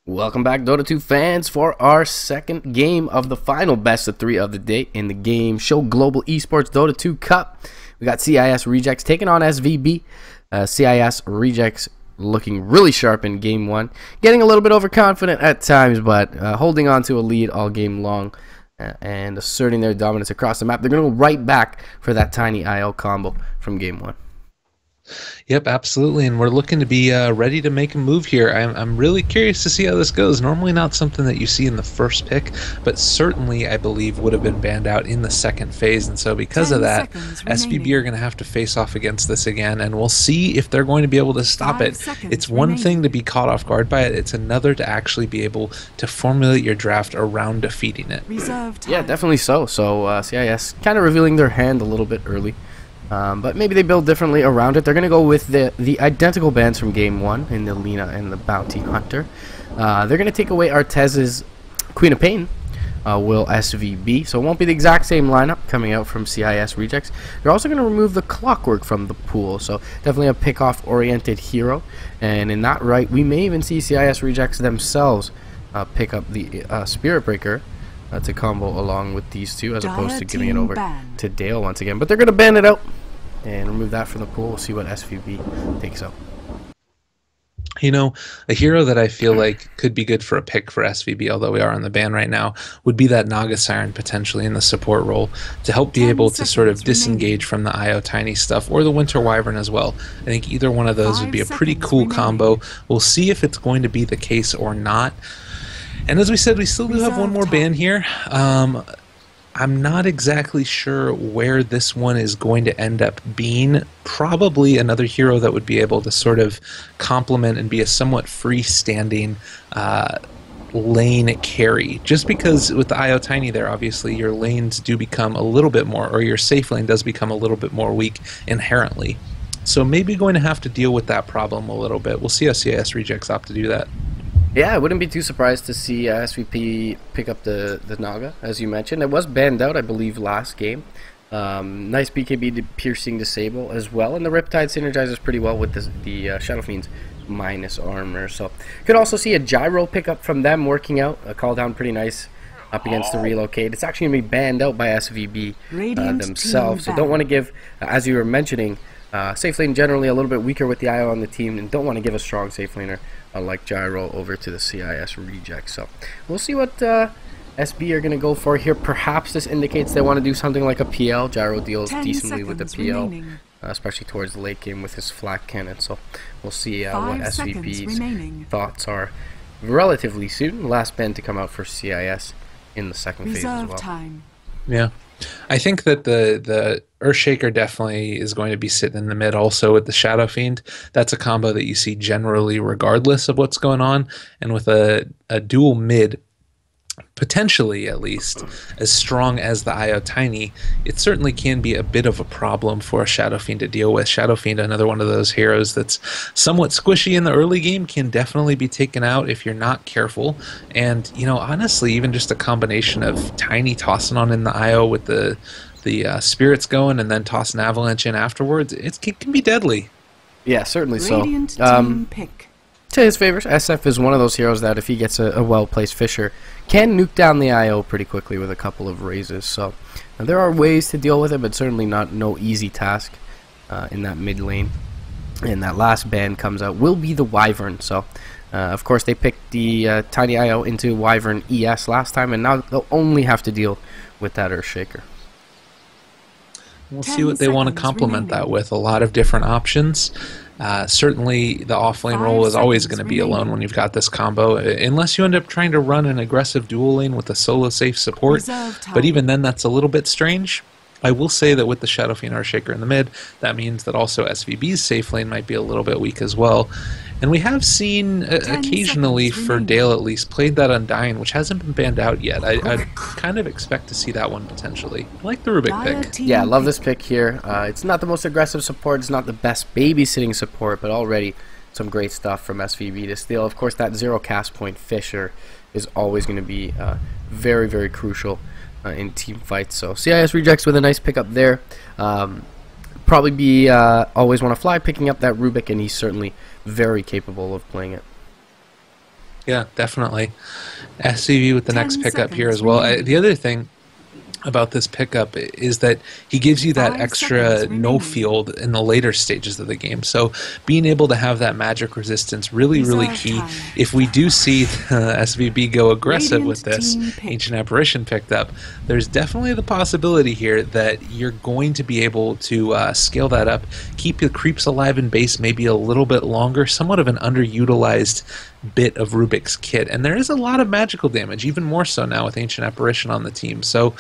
Welcome back, Dota 2 fans, for our second game of the final best of 3 of the day in the GameShow Global Esports Dota 2 Cup. We got CIS Rejects taking on SVB. CIS Rejects looking really sharp in game 1, getting a little bit overconfident at times, but holding on to a lead all game long and asserting their dominance across the map. They're going to go right back for that tiny IL combo from game 1. Yep, absolutely, and we're looking to be ready to make a move here. I'm really curious to see how this goes. Normally not something that you see in the first pick, but certainly I believe would have been banned out in the second phase, and so because of that, SVB are going to have to face off against this again, and we'll see if they're going to be able to stop it. It's one thing to be caught off guard by it, it's another to actually be able to formulate your draft around defeating it. Yeah, definitely so. So CIS kind of revealing their hand a little bit early. But maybe they build differently around it. They're going to go with the identical bans from game 1 in the Lina and the Bounty Hunter. They're going to take away Artez's Queen of Pain, will SVB. So it won't be the exact same lineup coming out from CIS Rejects. They're also going to remove the Clockwork from the pool. So definitely a pick-off oriented hero. And in that right, we may even see CIS Rejects themselves pick up the Spirit Breaker to combo along with these two, as opposed to giving it over to Dale once again. But they're going to ban it out and remove that from the pool. We'll see what SVB takes out. You know, a hero that I feel like could be good for a pick for SVB, although we are on the ban right now, would be that Naga Siren potentially in the support role to help be able to sort of disengage from the IO Tiny stuff, or the Winter Wyvern as well. I think either one of those would be a pretty cool combo. We'll see if it's going to be the case or not. And as we said, we still do have one more ban here. I'm not exactly sure where this one is going to end up being. Probably another hero that would be able to sort of complement and be a somewhat freestanding lane carry. Just because with the IO Tiny there, obviously your lanes do become a little bit more, or your safe lane does become a little bit more weak inherently. So maybe going to have to deal with that problem a little bit. We'll see how CIS Rejects opt to do that. Yeah, I wouldn't be too surprised to see SVP pick up the Naga, as you mentioned. It was banned out, I believe, last game. Nice BKB to Piercing Disable as well, and the Riptide synergizes pretty well with the Shadow Fiend's minus armor. So could also see a Gyro pickup from them working out. A call down pretty nice up against the Relocate. It's actually going to be banned out by SVB themselves, so don't want to give, as you were mentioning, safe lane generally a little bit weaker with the IO on the team, and don't want to give a strong safe laner like Gyro over to the CIS Reject. So we'll see what SB are going to go for here. Perhaps this indicates they want to do something like a PL. Gyro deals decently with the PL, especially towards the late game with his flak cannon. So we'll see what SVB's thoughts are relatively soon. Last ban to come out for CIS in the second phase as well. Yeah. I think that the Earthshaker definitely is going to be sitting in the mid also with the Shadow Fiend. That's a combo that you see generally regardless of what's going on. And with a dual mid, potentially at least, as strong as the IO Tiny, it certainly can be a bit of a problem for a Shadow Fiend to deal with. Shadow Fiend, another one of those heroes that's somewhat squishy in the early game, can definitely be taken out if you're not careful. And, you know, honestly, even just a combination of Tiny tossing on in the IO with the spirits going and then toss an avalanche in afterwards, it can be deadly. Yeah, certainly so. To his favor, SF is one of those heroes that if he gets a well-placed Fisher, can nuke down the IO pretty quickly with a couple of raises. So there are ways to deal with it, but certainly no easy task in that mid lane. And that last ban comes out will be the Wyvern. So of course they picked the Tiny IO into Wyvern ES last time, and now they'll only have to deal with that Earthshaker. We'll see what they want to complement that with. A lot of different options. Certainly the offlane role is always going to be alone when you've got this combo, unless you end up trying to run an aggressive dual lane with a solo safe support, but even then that's a little bit strange. I will say that with the Shadow Fiend Earthshaker in the mid, that means that also SVB's safe lane might be a little bit weak as well. And we have seen occasionally, for Dale at least, played that Undying, which hasn't been banned out yet. I kind of expect to see that one potentially. I like the Rubik pick. Yeah, I love this pick here. It's not the most aggressive support, it's not the best babysitting support, but already some great stuff from SVB to steal. Of course, that zero cast point Fisher is always going to be very, very crucial in team fights. So CIS Rejects with a nice pickup there. Probably be Always Want to Fly picking up that Rubik, and he's certainly very capable of playing it. Yeah, definitely. SVB with the next 10 pickup here seconds as well. remaining. The other thing about this pickup is that he gives you that 5 extra seconds no remaining. field in the later stages of the game. So being able to have that magic resistance really, really Reserve key. time. If we do see SVB go aggressive with Radiant this team pick. Ancient Apparition picked up, there's definitely the possibility here that you're going to be able to scale that up, keep your creeps alive in base maybe a little bit longer, somewhat of an underutilized bit of Rubik's kit. And there is a lot of magical damage, even more so now with Ancient Apparition on the team. So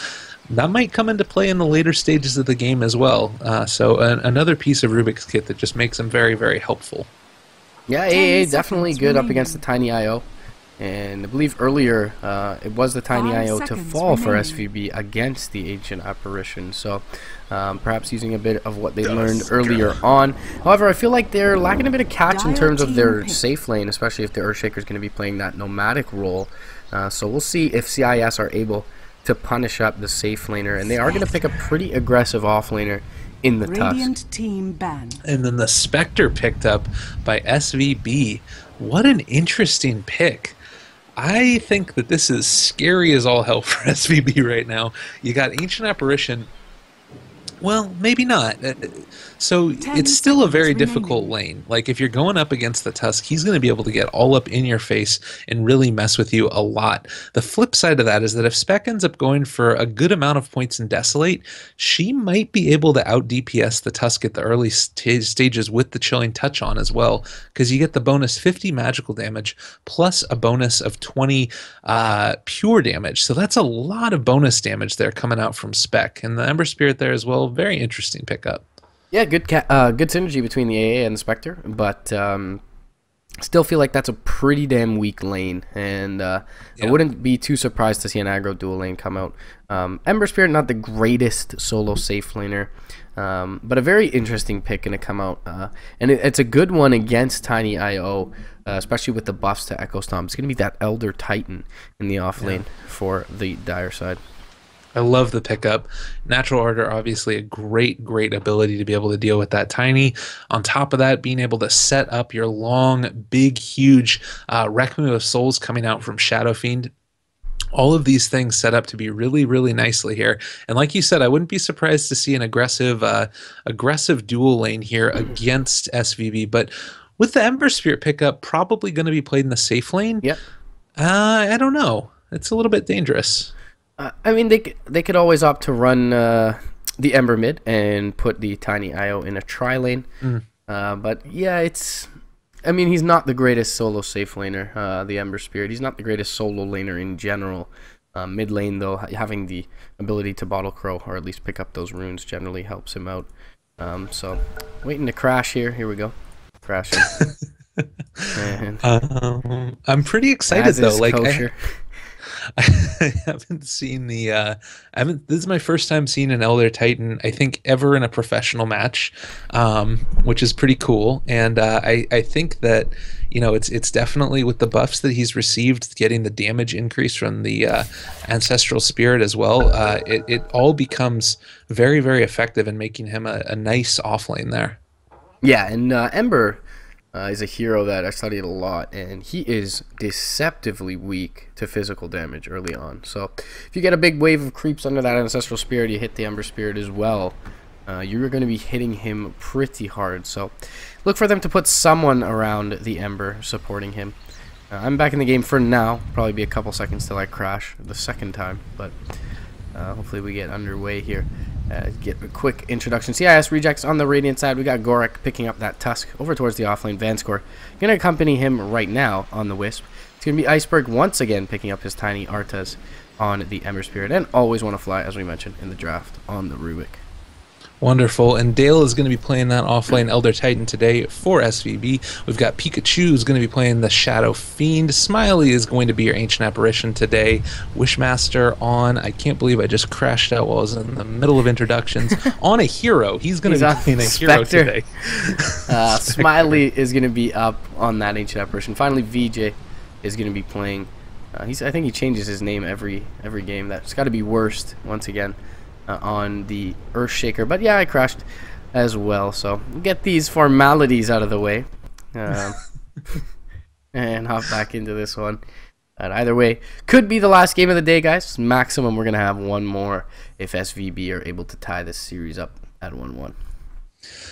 that might come into play in the later stages of the game as well. Another piece of Rubik's kit that just makes him very, very helpful. Yeah, 10 AA definitely seconds good up remaining. against the Tiny IO. And I believe earlier it was the Tiny 5 IO to seconds fall for remaining. SVB against the Ancient Apparition. So perhaps using a bit of what they learned earlier on. However, I feel like they're lacking a bit of catch in Dire terms of team their pick. safe lane, especially if the Earthshaker is going to be playing that nomadic role. So we'll see if CIS are able to punish up the safe laner. And they are going to pick a pretty aggressive offlaner in the Tusk. Radiant team ban. And then the Spectre picked up by SVB. What an interesting pick. I think that this is scary as all hell for SVB right now. You got Ancient Apparition. Well, maybe not. So 10 it's still a very seconds difficult remaining. lane. Like if you're going up against the Tusk, he's going to be able to get all up in your face and really mess with you a lot. The flip side of that is that if Spec ends up going for a good amount of points in Desolate, she might be able to out DPS the Tusk at the early stages with the Chilling Touch on as well, because you get the bonus 50 magical damage plus a bonus of 20 pure damage. So that's a lot of bonus damage there coming out from Spec. And the Ember Spirit there as well, very interesting pickup. Yeah, good synergy between the AA and the Spectre, but still feel like that's a pretty damn weak lane, and I wouldn't be too surprised to see an aggro dual lane come out. Ember Spirit, not the greatest solo safe laner, but a very interesting pick going to come out, and it's a good one against Tiny IO, especially with the buffs to Echo Stomp. It's going to be that Elder Titan in the off lane for the Dire side. I love the pickup. Natural Order, obviously a great ability to be able to deal with that Tiny. On top of that, being able to set up your long, big, huge Requiem of Souls coming out from Shadow Fiend. All of these things set up to be really, really nicely here. And like you said, I wouldn't be surprised to see an aggressive dual lane here against SVB. But with the Ember Spirit pickup probably going to be played in the safe lane, Yep. I don't know. It's a little bit dangerous. I mean, they could always opt to run the Ember mid and put the Tiny IO in a tri lane. But yeah, I mean, he's not the greatest solo safe laner, the Ember Spirit. He's not the greatest solo laner in general. Mid lane, though, having the ability to bottle crow or at least pick up those runes generally helps him out. So, waiting to crash here. Here we go. Crashing. I'm pretty excited though. Like kosher. I haven't seen this is my first time seeing an Elder Titan, I think, ever in a professional match, which is pretty cool. And I think that, you know, it's definitely with the buffs that he's received, getting the damage increase from the Ancestral Spirit as well, it all becomes very, very effective in making him a nice offlane there. Yeah, and Ember is a hero that I studied a lot, and he is deceptively weak to physical damage early on. So if you get a big wave of creeps under that Ancestral Spirit, you hit the Ember Spirit as well, you're going to be hitting him pretty hard. So look for them to put someone around the Ember supporting him. I'm back in the game for now. Probably be a couple seconds till I crash the second time, but hopefully we get underway here. Get a quick introduction. CIS rejects on the Radiant side. We got Gorek picking up that Tusk over towards the offlane. Vanscore going to accompany him right now on the Wisp. It's going to be Iceberg once again picking up his Tiny Artas on the Ember Spirit. And always want to fly, as we mentioned in the draft, on the Rubik. Wonderful. And Dale is going to be playing that offlane Elder Titan today for SVB. We've got Pikachu is going to be playing the Shadow Fiend. Smiley is going to be your Ancient Apparition today. Wishmaster on, I can't believe I just crashed out while I was in the middle of introductions, on a hero. He's going to be playing a hero today. Smiley is going to be up on that Ancient Apparition. Finally, VJ is going to be playing. I think he changes his name every game. That's got to be worst once again. On the Earthshaker, but yeah, I crashed as well, so get these formalities out of the way. and hop back into this one. And either way, could be the last game of the day, guys. Maximum, we're going to have one more if SVB are able to tie this series up at 1-1.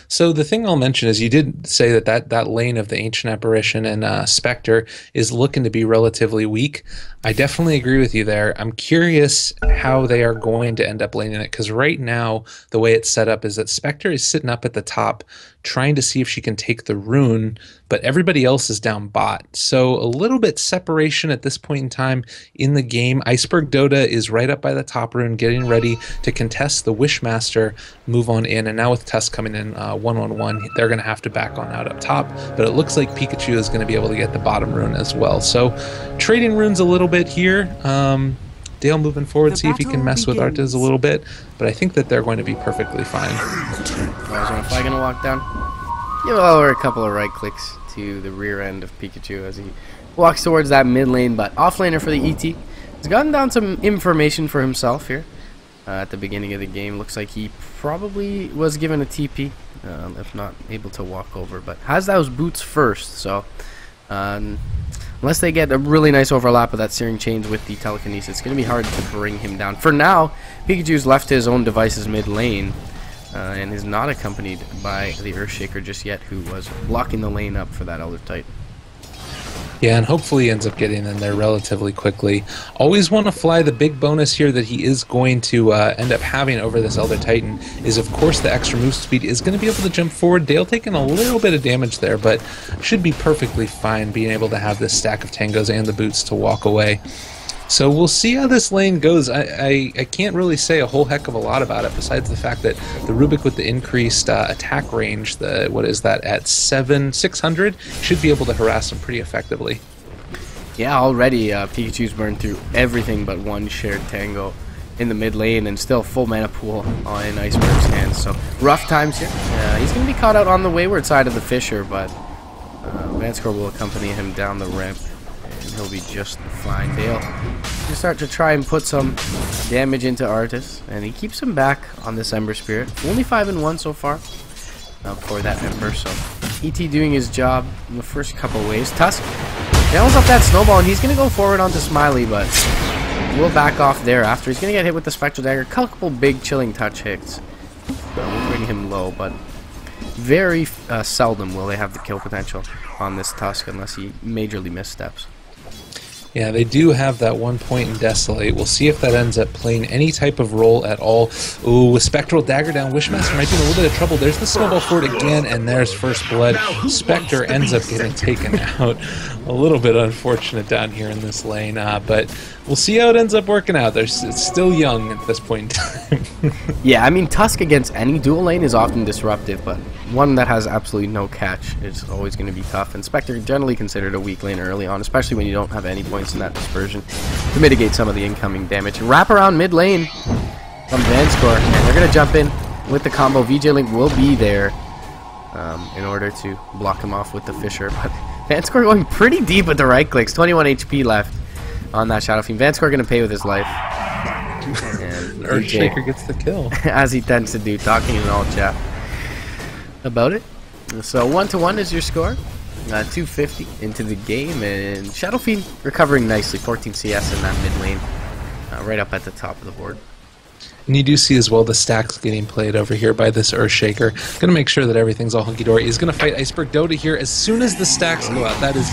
So the thing I'll mention is you did say that lane of the Ancient Apparition and Spectre is looking to be relatively weak. I definitely agree with you there. I'm curious how they are going to end up laning it, because right now the way it's set up is that Spectre is sitting up at the top trying to see if she can take the rune, but everybody else is down bot. So a little bit separation at this point in time in the game. Iceberg Dota is right up by the top rune, getting ready to contest the Wishmaster, move on in, and now with Tusk coming in one-on-one, they're going to have to back on out up top, but it looks like Pikachu is going to be able to get the bottom rune as well. So trading runes a little bit here. Dale moving forward, see if he can mess with Artez a little bit, but I think that they're going to be perfectly fine. Is going to walk down? Give over a couple of right clicks to the rear end of Pikachu as he walks towards that mid lane, but off laner for the ET. He's gotten down some information for himself here at the beginning of the game. Looks like he probably was given a TP, if not able to walk over, but has those boots first, so unless they get a really nice overlap of that Searing Chains with the Telekinesis, it's going to be hard to bring him down. For now, Pikachu's left his own devices mid lane and is not accompanied by the Earthshaker just yet, who was blocking the lane up for that Elder Titan. Yeah, and hopefully he ends up getting in there relatively quickly. Always want to fly the big bonus here that he is going to end up having over this Elder Titan is, of course, the extra move speed is going to be able to jump forward. Dale taking a little bit of damage there, but should be perfectly fine being able to have this stack of tangos and the boots to walk away. So we'll see how this lane goes. I can't really say a whole heck of a lot about it besides the fact that the Rubik with the increased attack range, what is that, at 600, should be able to harass him pretty effectively. Yeah, already Pikachu's burned through everything but one shared tango in the mid lane and still full mana pool on Iceberg's hands. So rough times here. He's going to be caught out on the wayward side of the Fissure, but Vanscore will accompany him down the ramp. He'll be just fine. Dale will start to try and put some damage into Artis, and he keeps him back on this Ember Spirit. Only 5-1 so far for that Ember, so ET doing his job in the first couple waves. Tusk nails up that snowball, and he's going to go forward onto Smiley, but we'll back off there after. He's going to get hit with the Spectral Dagger. A couple big Chilling Touch hits will bring him low, but very seldom will they have the kill potential on this Tusk unless he majorly missteps. Yeah, they do have that 1 point in Desolate. We'll see if that ends up playing any type of role at all. Ooh, with Spectral Dagger down, Wishmaster might be in a little bit of trouble. There's the snowball forward again, and there's first blood. Spectre ends up getting taken out. A little bit unfortunate down here in this lane, but we'll see how it ends up working out. It's still young at this point in time. Yeah, I mean, Tusk against any dual lane is often disruptive, but one that has absolutely no catch is always going to be tough. And Spectre generally considered a weak lane early on, especially when you don't have any points in that dispersion to mitigate some of the incoming damage. Wrap around mid lane from Vanscore, and they're going to jump in with the combo. VJ Link will be there in order to block him off with the Fissure, but Vanscore going pretty deep with the right clicks. 21 HP left on that Shadow Fiend. Vanscore going to pay with his life. And Earthshaker gets the kill. As he tends to do, talking in all chat about it. So 1-1 is your score. 250 into the game, and Shadow Fiend recovering nicely. 14 CS in that mid lane, right up at the top of the board. And you do see as well the stacks getting played over here by this Earthshaker. Going to make sure that everything's all hunky-dory. He's going to fight Iceberg Dota here as soon as the stacks go out. That is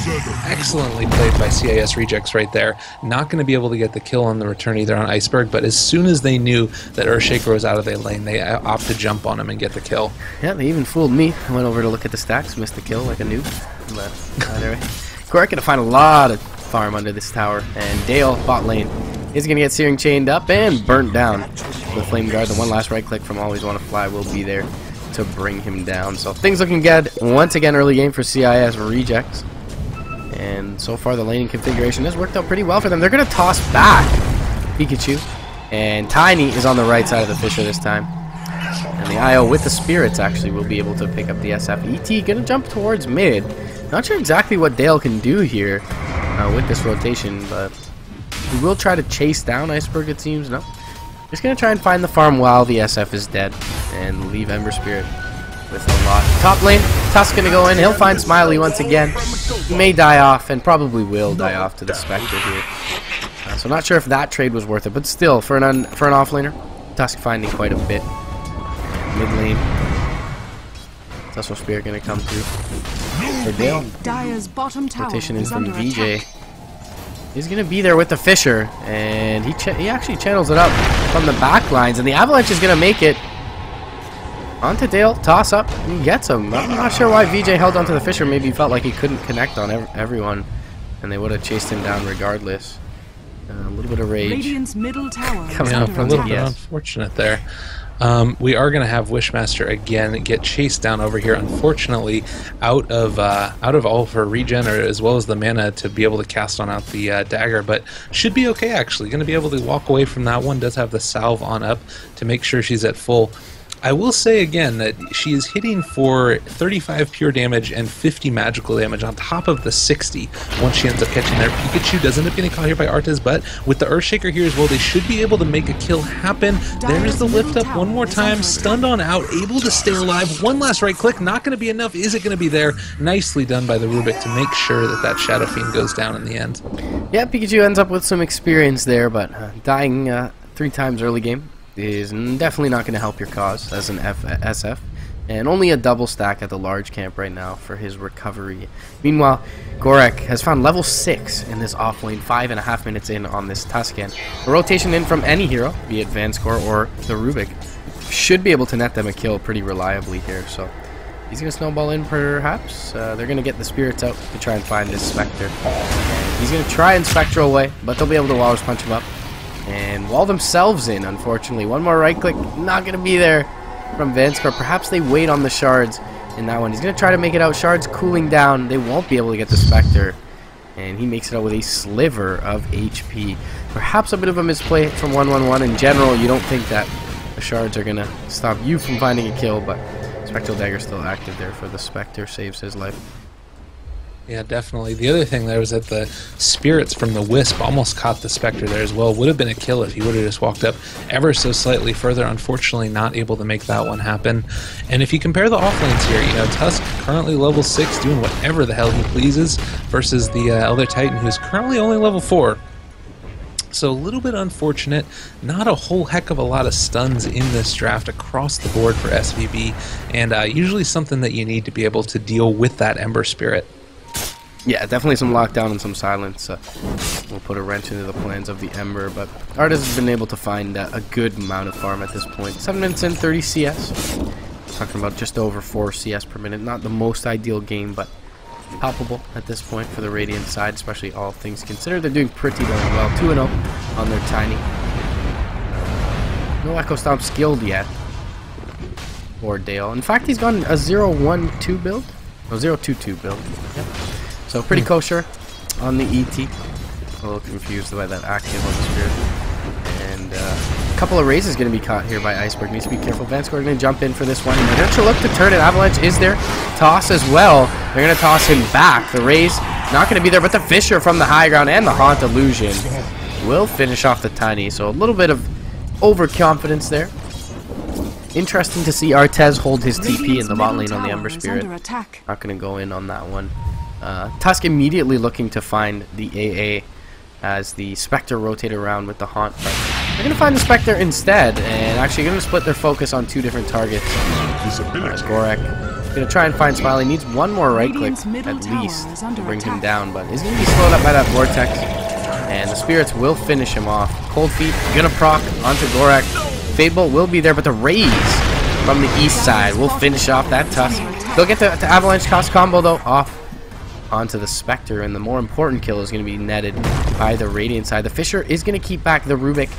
excellently played by CIS Rejects right there. Not going to be able to get the kill on the return either on Iceberg, but as soon as they knew that Earthshaker was out of their lane, they opt to jump on him and get the kill. Yeah, they even fooled me. I went over to look at the stacks, missed the kill like a noob. But either way, Cork going to find a lot of farm under this tower, and Dale, bot lane, is going to get Searing Chained up and burnt down. The Flame Guard, the one last right click from Always Want to Fly will be there to bring him down. So things looking good once again early game for CIS Rejects. And so far the laning configuration has worked out pretty well for them. They're going to toss back Pikachu, and Tiny is on the right side of the Fissure this time. And the IO with the Spirits actually will be able to pick up the SF. ET going to jump towards mid. Not sure exactly what Dale can do here with this rotation, but he will try to chase down Iceberg, it seems. No. Just going to try and find the farm while the SF is dead and leave Ember Spirit with a lot. Top lane, Tusk gonna go in. He'll find Smiley once again. He may die off, and probably will die off to the Spectre here. So not sure if that trade was worth it, but still, for an offlaner, Tusk finding quite a bit. Mid lane. Tussle Spear gonna come through. For Dale. Rotation in from VJ. He's gonna be there with the Fisher, and he actually channels it up from the back lines, and the Avalanche is gonna make it onto Dale. Toss up, and he gets him. I'm not sure why VJ held onto the Fisher. Maybe he felt like he couldn't connect on everyone, and they would have chased him down regardless. A little bit of rage coming out from a little bit unfortunate there. We are going to have Wishmaster again get chased down over here. Unfortunately, out of all of her regen, or as well as the mana to be able to cast on out the dagger, but should be okay actually. Going to be able to walk away from that one. Does have the salve on up to make sure she's at full. I will say again that she is hitting for 35 pure damage and 50 magical damage on top of the 60 once she ends up catching their Pikachu. Does end up getting caught here by Artez, but with the Earthshaker here as well, they should be able to make a kill happen. There's the lift up one more time, stunned on out, able to stay alive. One last right click, not going to be enough. Is it going to be there? Nicely done by the Rubik to make sure that that Shadow Fiend goes down in the end. Yeah, Pikachu ends up with some experience there, but dying 3 times early game is definitely not going to help your cause as an SF, and only a double stack at the large camp right now for his recovery. Meanwhile, Gorek has found level 6 in this off lane, 5.5 minutes in on this Tuscan. A rotation in from any hero, be it Vanscore or the Rubik, should be able to net them a kill pretty reliably here. So he's going to snowball in perhaps. They're going to get the spirits out to try and find this Spectre. He's going to try and Spectral away, but they'll be able to Walrus punch him up and wall themselves in, unfortunately. One more right click, not going to be there from Vanscore. Perhaps they wait on the shards in that one. He's going to try to make it out. Shards cooling down. They won't be able to get the Spectre, and he makes it out with a sliver of HP. Perhaps a bit of a misplay from 1-1-1. In general, you don't think that the shards are going to stop you from finding a kill, but Spectral Dagger still active there for the Spectre. Saves his life. Yeah, definitely. The other thing there was that the spirits from the Wisp almost caught the Spectre there as well. Would have been a kill if he would have just walked up ever so slightly further. Unfortunately, not able to make that one happen. And if you compare the offlanes here, you know, Tusk currently level 6, doing whatever the hell he pleases, versus the Elder Titan, who's currently only level 4. So a little bit unfortunate. Not a whole heck of a lot of stuns in this draft across the board for SVB, and usually something that you need to be able to deal with that Ember Spirit. Yeah, definitely some lockdown and some silence. We'll put a wrench into the plans of the Ember, but Artist has been able to find a good amount of farm at this point. 7 minutes in, 30 CS. Talking about just over 4 CS per minute. Not the most ideal game, but palpable at this point for the Radiant side, especially all things considered. They're doing pretty darn well. 2-0 on their Tiny. No Echo Stomp skilled yet. Or Dale. In fact, he's gone a 0-1-2 build. No, 0-2-2 build. Yep. So pretty kosher on the ET. A little confused by that active on the Spirit. And a couple of raises going to be caught here by Iceberg. Needs to be careful. Vanscore going to jump in for this one. They're going to look to turn it. Avalanche is there. Toss as well. They're going to toss him back. The raise not going to be there, but the Fisher from the high ground and the Haunt Illusion will finish off the Tiny. So a little bit of overconfidence there. Interesting to see Artez hold his TP in the bot lane on the Ember Spirit. Not going to go in on that one. Tusk immediately looking to find the AA as the Spectre rotate around with the Haunt. But they're going to find the Spectre instead, and actually going to split their focus on 2 different targets. Gorek going to try and find Smiley. Needs one more right click at least to bring him down, but is going to be slowed up by that Vortex. And the Spirits will finish him off. Cold Feet going to proc onto Gorek. Fable will be there, but the raise from the east side will finish off that Tusk. They'll get the Avalanche cost combo though off onto the Spectre, and the more important kill is going to be netted by the Radiant side. The Fisher is going to keep back the Rubik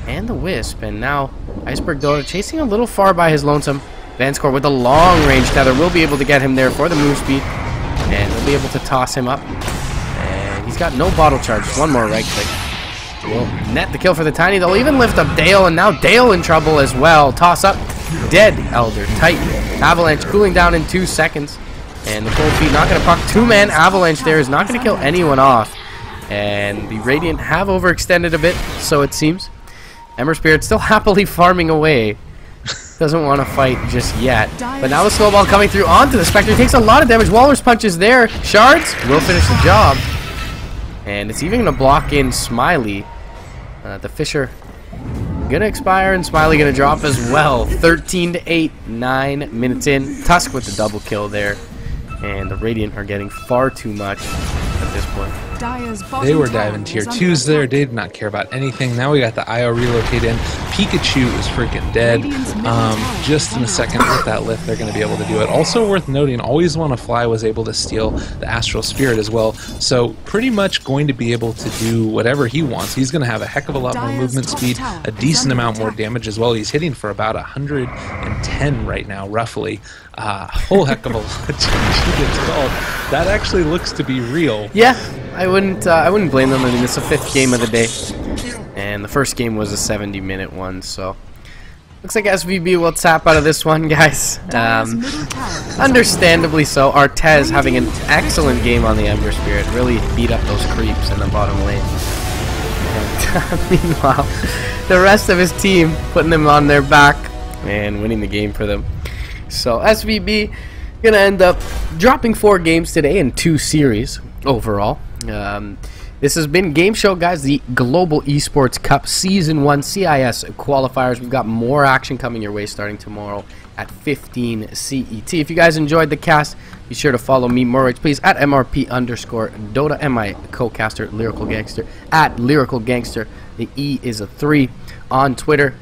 and the Wisp, and now Iceberg Dota chasing a little far by his lonesome. Vanscore with a long range tether will be able to get him there for the move speed, and they'll be able to toss him up. And he's got no bottle charge. One more right click will net the kill for the Tiny. They'll even lift up Dale, and now Dale in trouble as well. Toss up, dead Elder Titan. Avalanche cooling down in 2 seconds. And the Cold Feet not going to proc. 2-man Avalanche there is not going to kill anyone off. And the Radiant have overextended a bit, so it seems. Ember Spirit still happily farming away Doesn't want to fight just yet. But now the snowball coming through onto the Spectre. He takes a lot of damage. Walrus punches there. Shards will finish the job. And it's even going to block in Smiley. The Fisher going to expire, and Smiley going to drop as well. 13-8, 9 minutes in. Tusk with the double kill there. And the Radiant are getting far too much at this point. They were diving tier 2s there. They did not care about anything. Now we got the IO relocate in. Pikachu is freaking dead. Just in a second with that lift, they're going to be able to do it. Also worth noting, Always Wanna Fly was able to steal the Astral Spirit as well. So pretty much going to be able to do whatever he wants. He's going to have a heck of a lot more movement speed, a decent amount more damage as well. He's hitting for about 110 right now, roughly. A whole heck of a lot of damage gets called. That actually looks to be real. Yeah, I wouldn't blame them. I mean, it's the 5th game of the day, and the first game was a 70-minute one, so looks like SVB will tap out of this one, guys. Understandably so. Artez having an excellent game on the Ember Spirit, really beat up those creeps in the bottom lane. And meanwhile, the rest of his team putting them on their back and winning the game for them. So SVB gonna end up dropping 4 games today in 2 series overall. This has been GameShow, guys, the Global Esports Cup Season 1 CIS qualifiers. We've got more action coming your way starting tomorrow at 15 CET. If you guys enjoyed the cast, be sure to follow me, Morage, please, at MRP_Dota, and my co-caster, Lyrical Gangster, at Lyrical Gangster. The E is a 3 on Twitter.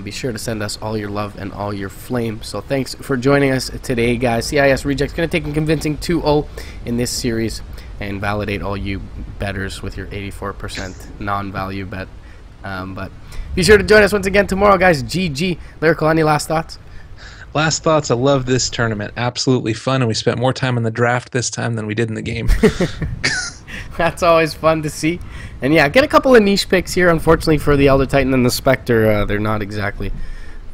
Be sure to send us all your love and all your flame. So thanks for joining us today, guys. CIS Reject's going to take a convincing 2-0 in this series and validate all you bettors with your 84% non-value bet. But be sure to join us once again tomorrow, guys. GG. Lyrical, any last thoughts? Last thoughts, I love this tournament. Absolutely fun, and we spent more time in the draft this time than we did in the game. That's always fun to see. And yeah, get a couple of niche picks here. Unfortunately for the Elder Titan and the Spectre, they're not exactly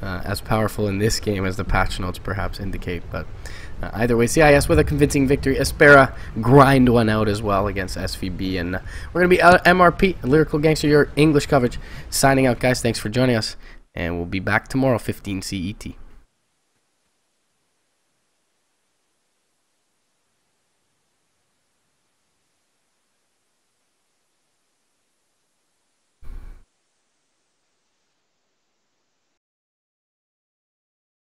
as powerful in this game as the patch notes perhaps indicate. But either way, CIS with a convincing victory. Espera grind one out as well against SVB. And we're going to be MRP, Lyrical Gangster, your English coverage. Signing out, guys. Thanks for joining us. And we'll be back tomorrow, 15 CET.